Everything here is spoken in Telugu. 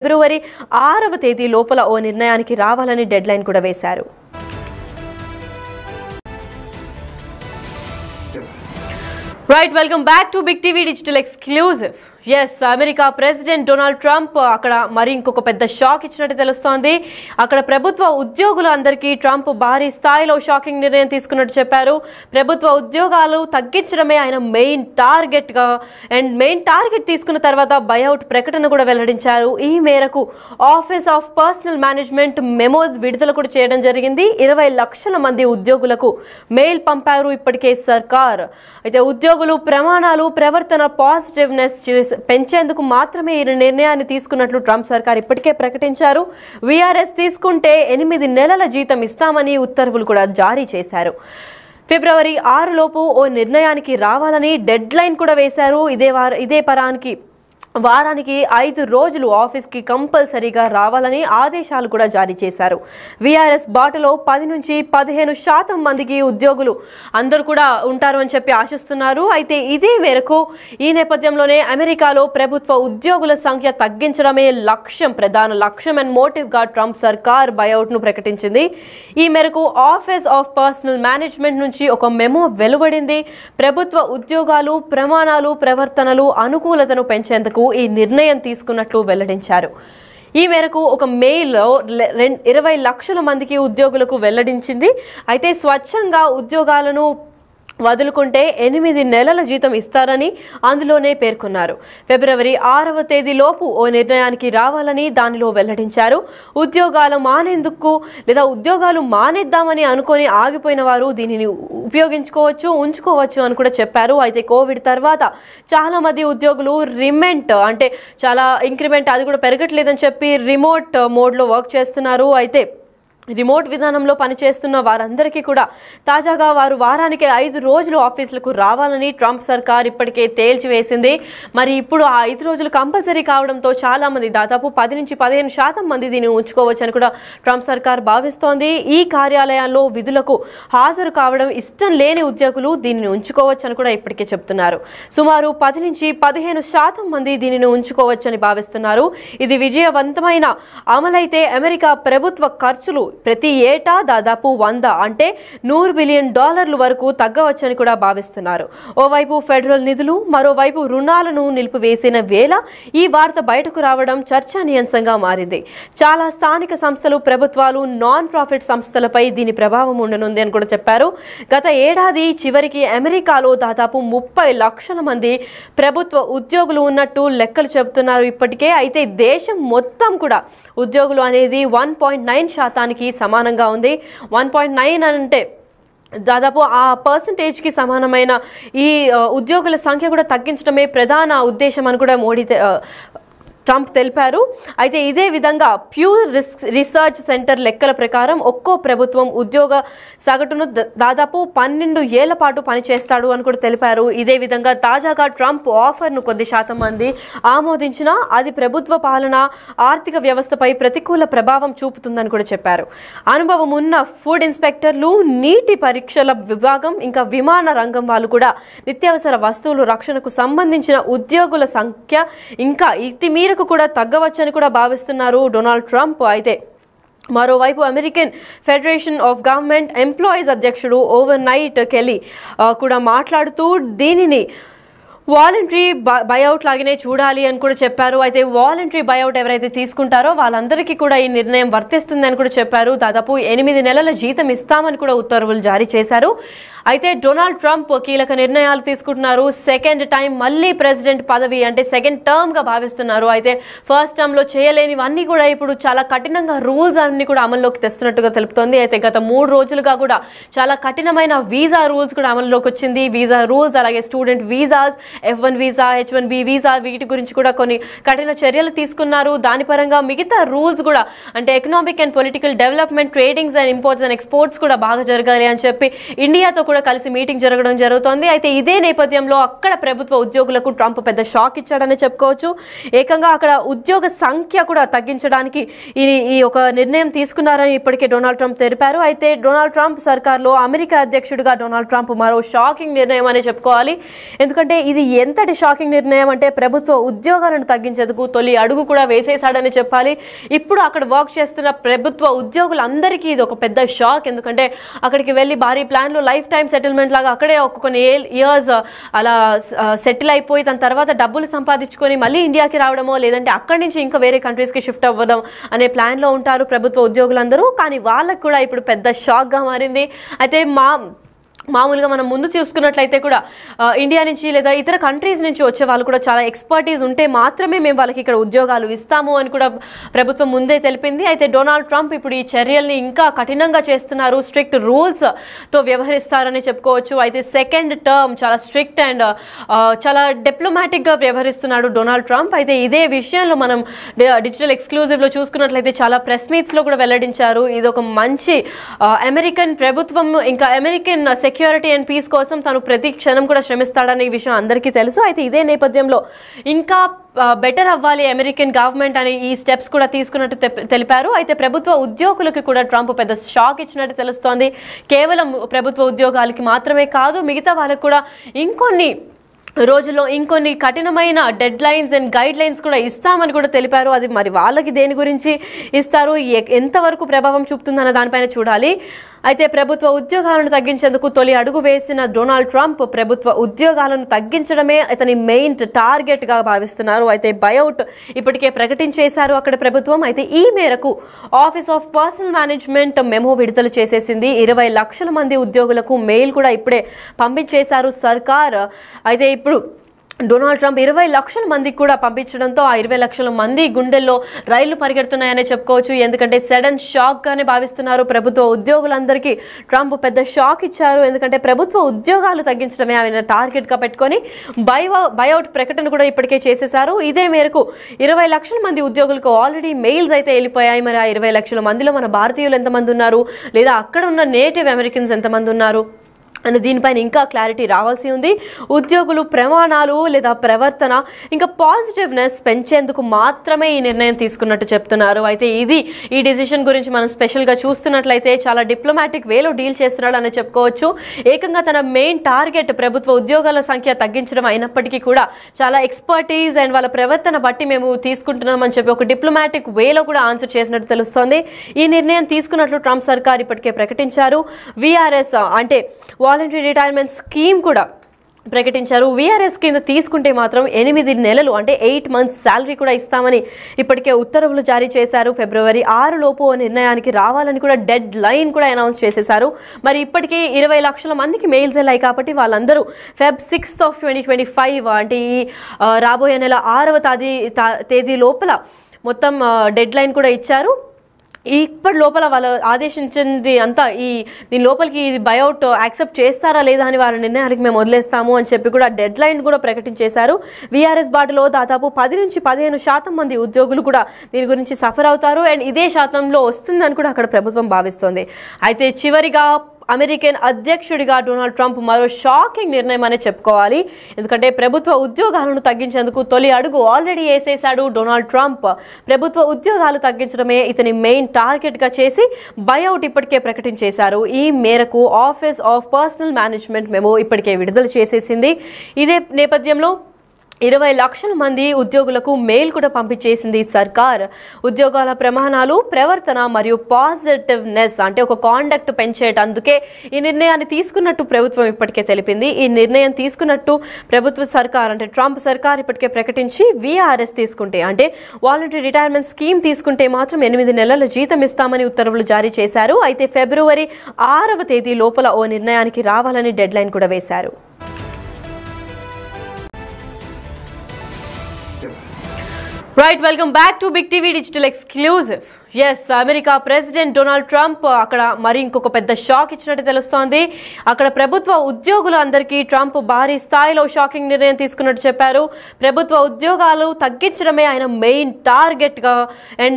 ఫిబ్రవరి 6వ తేదీ లోపల ఓ నిర్ణయానికి రావాలని డెడ్ లైన్ కూడా వేశారు. Right, welcome back to Big TV Digital Exclusive. Yes, America president Donald Trump అక్కడ మరి ఇంకొక పెద్ద షాక్ ఇచ్చినట్టు తెలుస్తోంది. అక్కడ ప్రభుత్వ ఉద్యోగులందరికీ ట్రంప్ భారీ స్థాయిలో షాకింగ్ నిర్ణయం తీసుకున్నట్టు చెప్పారు. ప్రభుత్వ ఉద్యోగాలు తగ్గించడమే ఆయన మెయిన్ టార్గెట్ తీసుకున్న తర్వాత బైఅవుట్ ప్రకటన కూడా వెల్లడించారు. ఈ మేరకు office of personal management memo విడుదల కూడా చేయడం జరిగింది. 20 లక్షల మంది ఉద్యోగులకు మెయిల్ పంపారు ఇప్పటికే సర్కార్. అయితే ఉద్యోగులు ప్రమాణాలు ప్రవర్తన పాజిటివ్నెస్ పెంచేందుకు మాత్రమే ఈ నిర్ణయాన్ని తీసుకున్నట్లు ట్రంప్ సర్కార్ ఇప్పటికే ప్రకటించారు. వీఆర్ఎస్ తీసుకుంటే 8 నెలల జీతం ఇస్తామని ఉత్తర్వులు కూడా జారీ చేశారు. ఫిబ్రవరి 6 లోపు ఓ నిర్ణయానికి రావాలని డెడ్ లైన్ కూడా వేశారు. వారానికి 5 రోజులు ఆఫీస్కి కంపల్సరీగా రావాలని ఆదేశాలు కూడా జారీ చేశారు. వీఆర్ఎస్ బాటలో 10 నుంచి 15% మందికి ఉద్యోగులు అందరూ కూడా ఉంటారు అని చెప్పి ఆశిస్తున్నారు. అయితే ఇదే మేరకు ఈ నేపథ్యంలోనే అమెరికాలో ప్రభుత్వ ఉద్యోగుల సంఖ్య తగ్గించడమే ప్రధాన లక్ష్యం అండ్ మోటివ్గా ట్రంప్ సర్కార్ బైఅవుట్ను ప్రకటించింది. ఈ మేరకు ఆఫీస్ ఆఫ్ పర్సనల్ మేనేజ్మెంట్ నుంచి ఒక మెమో వెలువడింది. ప్రభుత్వ ఉద్యోగాలు ప్రమాణాలు ప్రవర్తనలు అనుకూలతను పెంచేందుకు ఈ నిర్ణయం తీసుకున్నట్లు వెల్లడించారు. ఈ మేరకు ఒక మెయిల్ 20 లక్షల మందికి ఉద్యోగులకు వెల్లడించింది. అయితే స్వచ్ఛంగా ఉద్యోగాలను వదులుకుంటే 8 నెలల జీతం ఇస్తారని అందులోనే పేర్కొన్నారు. ఫిబ్రవరి 6వ తేదీ లోపు ఓ నిర్ణయానికి రావాలని దానిలో వెల్లడించారు. ఉద్యోగాలు మానేద్దామని అనుకొని ఆగిపోయిన వారు దీనిని ఉంచుకోవచ్చు అని కూడా చెప్పారు. అయితే కోవిడ్ తర్వాత చాలా మంది ఉద్యోగులు చాలా ఇంక్రిమెంట్ అది కూడా పెరగట్లేదని చెప్పి రిమోట్ మోడ్లో వర్క్ చేస్తున్నారు. అయితే రిమోట్ విధానంలో పనిచేస్తున్న వారందరికీ కూడా తాజాగా వారు వారానికి 5 రోజులు ఆఫీసులకు రావాలని ట్రంప్ సర్కార్ ఇప్పటికే తేల్చివేసింది. మరి ఇప్పుడు ఆ 5 రోజులు కంపల్సరీ కావడంతో చాలా మంది దాదాపు 10 నుంచి 15% మంది దీన్ని ఉంచుకోవచ్చని కూడా ట్రంప్ సర్కార్ భావిస్తోంది. ఈ కార్యాలయాల్లో విధులకు హాజరు కావడం ఇష్టం లేని ఉద్యోగులు దీనిని ఉంచుకోవచ్చని కూడా ఇప్పటికే చెప్తున్నారు. సుమారు 10 నుంచి 15% మంది దీనిని ఉంచుకోవచ్చని భావిస్తున్నారు. ఇది విజయవంతమైన అమలైతే అమెరికా ప్రభుత్వ ఖర్చులు ప్రతి ఏటా దాదాపు $100 బిలియన్ వరకు తగ్గవచ్చని కూడా భావిస్తున్నారు. ఓవైపు ఫెడరల్ నిధులు మరోవైపు రుణాలను నిలిపివేసిన వేళ ఈ వార్త బయటకు రావడం చర్చానీయాంశంగా మారింది. చాలా స్థానిక సంస్థలు ప్రభుత్వాలు నాన్ ప్రాఫిట్ సంస్థలపై దీని ప్రభావం ఉండనుంది అని కూడా చెప్పారు. గత ఏడాది చివరికి అమెరికాలో దాదాపు 30 లక్షల మంది ప్రభుత్వ ఉద్యోగులు ఉన్నట్టు లెక్కలు చెబుతున్నారు ఇప్పటికే. అయితే దేశం మొత్తం కూడా ఉద్యోగులు అనేది 1.9% సమానంగా ఉంది. 1.9 అంటే దాదాపు ఆ పర్సంటేజ్కి సమానమైన ఈ ఉద్యోగుల సంఖ్య కూడా తగ్గించడమే ప్రధాన ఉద్దేశం అని కూడా ట్రంప్ తెలిపారు. అయితే ఇదే విధంగా ప్యూర్ రీసెర్చ్ సెంటర్ లెక్కల ప్రకారం ఒక్కో ప్రభుత్వం ఉద్యోగ సగటును దాదాపు 12 ఏళ్ల పాటు పనిచేస్తాడు అని కూడా తెలిపారు. ఇదే విధంగా తాజాగా ట్రంప్ ఆఫర్ను కొద్ది శాతం మంది ఆమోదించినా అది ప్రభుత్వ పాలన ఆర్థిక వ్యవస్థపై ప్రతికూల ప్రభావం చూపుతుందని కూడా చెప్పారు. అనుభవం ఉన్న ఫుడ్ ఇన్స్పెక్టర్లు, నీటి పరీక్షల విభాగం, ఇంకా విమాన రంగం వాళ్ళు కూడా నిత్యావసర వస్తువులు రక్షణకు సంబంధించిన ఉద్యోగుల సంఖ్య ఇంకా ఇతిమీర కూడా తగ్గవచ్చని కూడా భావిస్తున్నారు డొనాల్డ్ ట్రంప్. అయితే మరోవైపు American federation of government employees అధ్యక్షుడు ఓవర్నైట్ కెల్లీ కూడా మాట్లాడుతూ దీనిని వాలంటరీ బైఅవుట్ లాగానే చూడాలి అని కూడా చెప్పారు. అయితే వాలంటరీ బైఅవుట్ ఎవరైతే తీసుకుంటారో వాళ్ళందరికీ కూడా ఈ నిర్ణయం వర్తిస్తుంది అని కూడా చెప్పారు. దాదాపు 8 నెలల జీతం ఇస్తామని కూడా ఉత్తర్వులు జారీ చేశారు. అయితే డొనాల్డ్ ట్రంప్ కీలక నిర్ణయాలు తీసుకుంటున్నారు. సెకండ్ టైం మళ్ళీ ప్రెసిడెంట్ పదవి సెకండ్ టర్మ్గా భావిస్తున్నారు. అయితే ఫస్ట్ టర్మ్లో చేయలేనివన్నీ కూడా ఇప్పుడు చాలా కఠినంగా రూల్స్ అన్ని కూడా అమల్లోకి తెస్తున్నట్టుగా తెలుపుతోంది. అయితే గత 3 రోజులుగా కూడా చాలా కఠినమైన వీసా రూల్స్ కూడా అమల్లోకి వచ్చింది. వీసా రూల్స్ అలాగే student visas, F1 visa, H1B visa వీటి గురించి కూడా కొన్ని కఠిన చర్యలు తీసుకున్నారు. దాని పరంగా మిగతా రూల్స్ కూడా economic and political development, tradings and imports and exports కూడా బాగా జరగాలి అని చెప్పి ఇండియాతో కూడా కలిసి మీటింగ్ జరగడం జరుగుతోంది. అయితే ఇదే నేపథ్యంలో అక్కడ ప్రభుత్వ ఉద్యోగులకు ట్రంప్ పెద్ద షాక్ ఇచ్చాడని చెప్పుకోవచ్చు. ఏకంగా అక్కడ ఉద్యోగ సంఖ్య కూడా తగ్గించడానికి ఈ ఒక నిర్ణయం తీసుకున్నారని ఇప్పటికే డొనాల్డ్ ట్రంప్ తెలిపారు. అయితే డొనాల్డ్ ట్రంప్ సర్కార్లో అమెరికా అధ్యక్షుడిగా డొనాల్డ్ ట్రంప్ మరో షాకింగ్ నిర్ణయం అని చెప్పుకోవాలి. ఎందుకంటే ఇది ఎంతటి షాకింగ్ నిర్ణయం అంటే ప్రభుత్వ ఉద్యోగాలను తగ్గించేందుకు తొలి అడుగు కూడా వేసేశాడని చెప్పాలి. ఇప్పుడు అక్కడ వర్క్ చేస్తున్న ప్రభుత్వ ఉద్యోగులందరికీ ఇది ఒక పెద్ద షాక్. ఎందుకంటే అక్కడికి వెళ్ళి భారీ ప్లాన్లో లైఫ్ టైం సెటిల్మెంట్ లాగా అక్కడే కొన్ని ఇయర్స్ అలా సెటిల్ అయిపోయి దాని తర్వాత డబ్బులు సంపాదించుకొని మళ్ళీ ఇండియాకి రావడమో లేదంటే అక్కడి నుంచి ఇంకా వేరే కంట్రీస్కి షిఫ్ట్ అవ్వడం అనే ప్లాన్లో ఉంటారు ప్రభుత్వ ఉద్యోగులందరూ. కానీ వాళ్ళకు కూడా ఇప్పుడు పెద్ద షాక్గా మారింది. అయితే మామూలుగా మనం ముందు చూసుకున్నట్లయితే కూడా ఇండియా నుంచి లేదా ఇతర కంట్రీస్ నుంచి వచ్చే వాళ్ళు కూడా చాలా ఎక్స్పర్టీస్ ఉంటే మాత్రమే మేము వాళ్ళకి ఇక్కడ ఉద్యోగాలు ఇస్తాము అని కూడా ప్రభుత్వం ముందే తెలిపింది. అయితే డొనాల్డ్ ట్రంప్ ఇప్పుడు ఈ చర్యల్ని ఇంకా కఠినంగా చేస్తున్నారు, స్ట్రిక్ట్ రూల్స్తో వ్యవహరిస్తారని చెప్పుకోవచ్చు. అయితే సెకండ్ టర్మ్ చాలా స్ట్రిక్ట్ అండ్ చాలా డిప్లొమాటిక్గా వ్యవహరిస్తున్నాడు డొనాల్డ్ ట్రంప్. అయితే ఇదే విషయంలో మనం డిజిటల్ ఎక్స్క్లూజివ్లో చూసుకున్నట్లయితే చాలా ప్రెస్ మీట్స్లో కూడా వెల్లడించారు. ఇది ఒక మంచి అమెరికన్ ప్రభుత్వం ఇంకా అమెరికన్ సెక్యూరిటీ అండ్ పీస్ కోసం తను ప్రతి క్షణం కూడా శ్రమిస్తాడనే విషయం అందరికీ తెలుసు. అయితే ఇదే నేపథ్యంలో ఇంకా బెటర్ అవ్వాలి అమెరికన్ గవర్నమెంట్ అని ఈ స్టెప్స్ కూడా తీసుకున్నట్టు తెలిపారు. అయితే ప్రభుత్వ ఉద్యోగులకు కూడా ట్రంప్ పెద్ద షాక్ ఇచ్చినట్టు తెలుస్తోంది. కేవలం ప్రభుత్వ ఉద్యోగాలకి మాత్రమే కాదు, మిగతా వాళ్ళకు కూడా ఇంకొన్ని రోజుల్లో ఇంకొన్ని కఠినమైన dead lines and guide lines కూడా ఇస్తామని కూడా తెలిపారు. అది మరి వాళ్ళకి దేని గురించి ఇస్తారు, ఎంతవరకు ప్రభావం చూపుతుందన్న దానిపైన చూడాలి. అయితే ప్రభుత్వ ఉద్యోగాలను తగ్గించేందుకు తొలి అడుగు వేసిన డొనాల్డ్ ట్రంప్ ప్రభుత్వ ఉద్యోగాలను తగ్గించడమే అతని మెయిన్ టార్గెట్గా భావిస్తున్నారు. అయితే బయౌట్ ఇప్పటికే ప్రకటించేశారు అక్కడ ప్రభుత్వం. అయితే ఈ మేరకు office of personal management memo విడుదల చేసేసింది. 20 లక్షల మంది ఉద్యోగులకు మెయిల్ కూడా ఇప్పుడే పంపించేశారు సర్కార్. అయితే ఇప్పుడు డొనాల్డ్ ట్రంప్ 20 లక్షల మందికి కూడా పంపించడంతో ఆ 20 లక్షల మంది గుండెల్లో రైళ్లు పరిగెడుతున్నాయనే చెప్పుకోవచ్చు. ఎందుకంటే సడన్ షాక్గానే భావిస్తున్నారు ప్రభుత్వ ఉద్యోగులందరికీ. ట్రంప్ పెద్ద షాక్ ఇచ్చారు. ఎందుకంటే ప్రభుత్వ ఉద్యోగాలు తగ్గించడమే ఆయన టార్గెట్గా పెట్టుకొని బైఅవుట్ ప్రకటన కూడా ఇప్పటికే చేసేశారు. ఇదే మేరకు 20 లక్షల మంది ఉద్యోగులకు ఆల్రెడీ మెయిల్స్ అయితే వెళ్ళిపోయాయి. మరి ఆ 20 లక్షల మందిలో మన భారతీయులు ఎంతమంది ఉన్నారు, లేదా అక్కడ ఉన్న నేటివ్ అమెరికన్స్ ఎంతమంది ఉన్నారు అని దీనిపైన ఇంకా క్లారిటీ రావాల్సి ఉంది. ఉద్యోగులు ప్రమాణాలు లేదా ప్రవర్తన ఇంకా పాజిటివ్నెస్ పెంచేందుకు మాత్రమే ఈ నిర్ణయం తీసుకున్నట్టు చెప్తున్నారు. అయితే ఈ డిసిషన్ గురించి మనం స్పెషల్గా చూస్తున్నట్లయితే చాలా డిప్లొమాటిక్ వేలో డీల్ చేస్తున్నాడు అని చెప్పుకోవచ్చు. ఏకంగా తన మెయిన్ టార్గెట్ ప్రభుత్వ ఉద్యోగాల సంఖ్య తగ్గించడం అయినప్పటికీ కూడా చాలా ఎక్స్పర్టీస్ అండ్ వాళ్ళ ప్రవర్తన బట్టి మేము తీసుకుంటున్నామని చెప్పి ఒక డిప్లొమాటిక్ వేలో కూడా ఆన్సర్ చేసినట్టు తెలుస్తోంది. ఈ నిర్ణయం తీసుకున్నట్లు ట్రంప్ సర్కార్ ఇప్పటికే ప్రకటించారు. విఆర్ఎస్ అంటే వాలంటరీ రిటైర్మెంట్ స్కీమ్ కూడా ప్రకటించారు. విఆర్ఎస్ కింద తీసుకుంటే మాత్రం 8 నెలలు అంటే 8 months శాలరీ కూడా ఇస్తామని ఇప్పటికే ఉత్తర్వులు జారీ చేశారు. ఫిబ్రవరి 6 లోపు నిర్ణయానికి రావాలని కూడా డెడ్ లైన్ కూడా అనౌన్స్ చేసేశారు. మరి ఇప్పటికీ 20 లక్షల మందికి మెయిల్స్ వెళ్ళాయి కాబట్టి వాళ్ళందరూ Feb 6th of 2025 అంటే ఈ రాబోయే నెల 6వ తేదీ లోపల మొత్తం డెడ్ లైన్ కూడా ఇచ్చారు. ఇప్పటి లోపల వాళ్ళు ఆదేశించింది అంతా దీని లోపలికి ఇది బైఅవుట్ యాక్సెప్ట్ చేస్తారా లేదా అని వాళ్ళ నిర్ణయానికి మేము వదిలేస్తాము అని చెప్పి కూడా డెడ్ లైన్ కూడా ప్రకటించేశారు. విఆర్ఎస్ బాటలో దాదాపు 10 నుంచి 15% మంది ఉద్యోగులు కూడా దీని గురించి సఫర్ అవుతారు అండ్ ఇదే శాతంలో వస్తుందని కూడా అక్కడ ప్రభుత్వం భావిస్తోంది. అయితే చివరిగా అమెరికన్ అధ్యక్షుడిగా డొనాల్డ్ ట్రంప్ మరో షాకింగ్ నిర్ణయం అనే చెప్పుకోవాలి. ఎందుకంటే ప్రభుత్వ ఉద్యోగాలను తగ్గించేందుకు తొలి అడుగు ఆల్రెడీ వేసేశాడు డొనాల్డ్ ట్రంప్. ప్రభుత్వ ఉద్యోగాలు తగ్గించడమే ఇతని మెయిన్ టార్గెట్గా చేసి బైఅవుట్ ఇప్పటికే ప్రకటించేశారు. ఈ మేరకు office of personal management memo ఇప్పటికే విడుదల చేసేసింది. ఇదే నేపథ్యంలో 20 లక్షల మంది ఉద్యోగులకు మెయిల్ కూడా పంపించేసింది సర్కార్. ఉద్యోగాల ప్రమాణాలు, ప్రవర్తన మరియు పాజిటివ్నెస్ అంటే ఒక కాండక్ట్ పెంచేటందుకే ఈ నిర్ణయాన్ని తీసుకున్నట్టు ప్రభుత్వం ఇప్పటికే తెలిపింది. ఈ నిర్ణయం తీసుకున్నట్టు ప్రభుత్వ సర్కార్ అంటే ట్రంప్ సర్కార్ ఇప్పటికే ప్రకటించి విఆర్ఎస్ తీసుకుంటే అంటే వాలంటరీ రిటైర్మెంట్ స్కీమ్ తీసుకుంటే మాత్రం 8 నెలల జీతం ఇస్తామని ఉత్తర్వులు జారీ చేశారు. అయితే ఫిబ్రవరి 6వ తేదీ లోపల ఓ నిర్ణయానికి రావాలని డెడ్ లైన్ కూడా వేశారు. Right, welcome back to Big TV Digital Exclusive. Yes, America president Donald Trump అక్కడ మరి ఇంకొక పెద్ద షాక్ ఇచ్చినట్టు తెలుస్తోంది. అక్కడ ప్రభుత్వ ఉద్యోగులు అందరికీ ట్రంప్ భారీ స్థాయిలో షాకింగ్ నిర్ణయం తీసుకున్నట్టు చెప్పారు. ప్రభుత్వ ఉద్యోగాలు తగ్గించడమే ఆయన మెయిన్ టార్గెట్గా అండ్